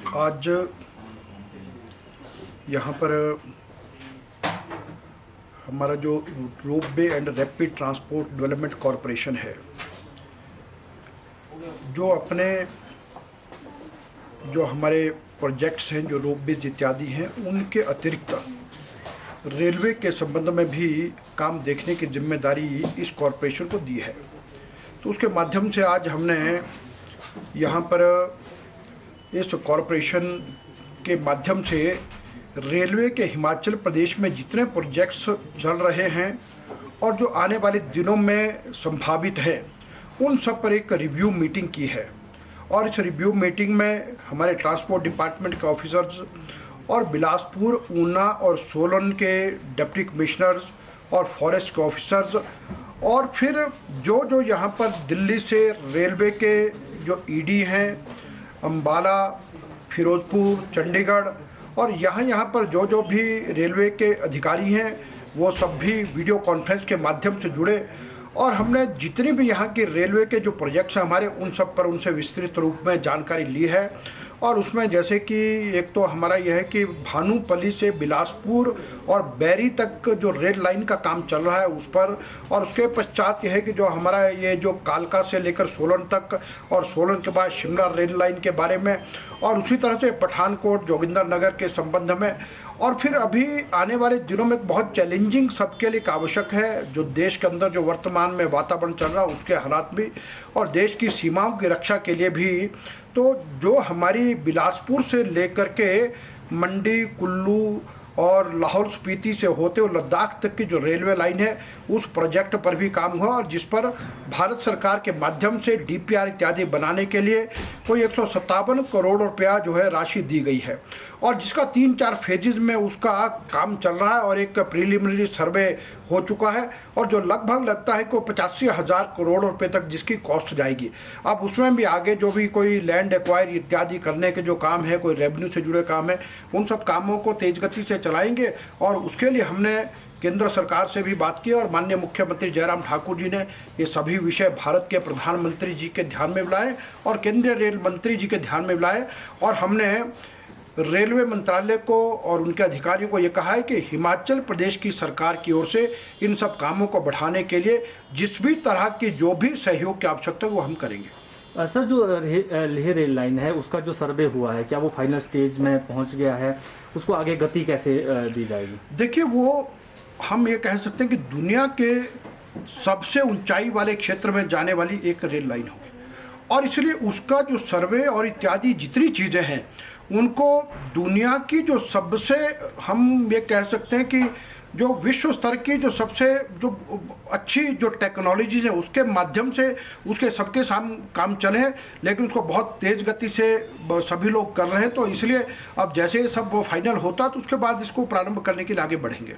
आज यहाँ पर हमारा जो ropeway and rapid transport development corporation है, जो हमारे प्रोजेक्ट्स हैं, जो रोपवेज इत्यादि हैं, उनके अतिरिक्त रेलवे के संबंध में भी काम देखने की जिम्मेदारी इस कॉरपोरेशन को दी है। तो उसके माध्यम से आज हमने यहाँ पर इस कॉरपोरेशन के माध्यम से रेलवे के हिमाचल प्रदेश में जितने प्रोजेक्ट्स चल रहे हैं और जो आने वाले दिनों में संभावित हैं, उन सब पर एक रिव्यू मीटिंग की है। और इस रिव्यू मीटिंग में हमारे ट्रांसपोर्ट डिपार्टमेंट के ऑफिसर्स और बिलासपुर, ऊना और सोलन के डिप्टी कमिश्नर्स और फॉरेस्ट के ऑफिसर्स और फिर जो यहाँ पर दिल्ली से रेलवे के जो ईडी हैं, अम्बाला, फिरोजपुर, चंडीगढ़ और यहाँ पर जो भी रेलवे के अधिकारी हैं, वो सब भी वीडियो कॉन्फ्रेंस के माध्यम से जुड़े और हमने जितने भी यहाँ के रेलवे के जो प्रोजेक्ट्स हैं हमारे, उन सब पर उनसे विस्तृत रूप में जानकारी ली है। और उसमें जैसे कि एक तो हमारा यह है कि भानुपल्ली से बिलासपुर और बैरी तक जो रेल लाइन का काम चल रहा है उस पर, और उसके पश्चात यह है कि जो हमारा ये जो कालका से लेकर सोलन तक और सोलन के बाद शिमला रेल लाइन के बारे में, और उसी तरह से पठानकोट जोगिंदरनगर के संबंध में। और फिर अभी आने वाले दिनों में बहुत चैलेंजिंग सबके लिए आवश्यक है, जो देश के अंदर जो वर्तमान में वातावरण चल रहा है उसके हालात भी और देश की सीमाओं की रक्षा के लिए भी। तो जो हमारी बिलासपुर से लेकर के मंडी, कुल्लू और लाहौल स्पीति से होते हुए लद्दाख तक की जो रेलवे लाइन है, उस प्रोजेक्ट पर भी काम हुआ और जिस पर भारत सरकार के माध्यम से डीपीआर इत्यादि बनाने के लिए कोई 157 करोड़ रुपया जो है राशि दी गई है और जिसका 3-4 फेजेज में उसका काम चल रहा है और एक प्रीलिमिनरी सर्वे हो चुका है और जो लगभग लगता है को 85,000 करोड़ रुपए तक जिसकी कॉस्ट जाएगी। अब उसमें भी आगे जो भी कोई लैंड एक्वायर इत्यादि करने के जो काम है, कोई रेवेन्यू से जुड़े काम है, उन सब कामों को तेज गति से चलाएंगे। और उसके लिए हमने केंद्र सरकार से भी बात की और माननीय मुख्यमंत्री जयराम ठाकुर जी ने ये सभी विषय भारत के प्रधानमंत्री जी के ध्यान में लाए और केंद्रीय रेल मंत्री जी के ध्यान में लाए। और हमने रेलवे मंत्रालय को और उनके अधिकारियों को ये कहा है कि हिमाचल प्रदेश की सरकार की ओर से इन सब कामों को बढ़ाने के लिए जिस भी तरह की जो भी सहयोग की आवश्यकता है वो हम करेंगे। सर, जो लेह रेल लाइन है उसका जो सर्वे हुआ है, क्या वो फाइनल स्टेज में पहुंच गया है? उसको आगे गति कैसे दी जाएगी? देखिए, वो हम ये कह सकते हैं कि दुनिया के सबसे ऊंचाई वाले क्षेत्र में जाने वाली एक रेल लाइन होगी और इसलिए उसका जो सर्वे और इत्यादि जितनी चीज़ें हैं उनको दुनिया की जो सबसे, हम ये कह सकते हैं कि जो विश्व स्तर की जो सबसे जो अच्छी जो टेक्नोलॉजीज है उसके माध्यम से उसके सबके काम चले हैं, लेकिन उसको बहुत तेज़ गति से सभी लोग कर रहे हैं। तो इसलिए अब जैसे सब वो फाइनल होता तो उसके बाद इसको प्रारंभ करने के लिए आगे बढ़ेंगे।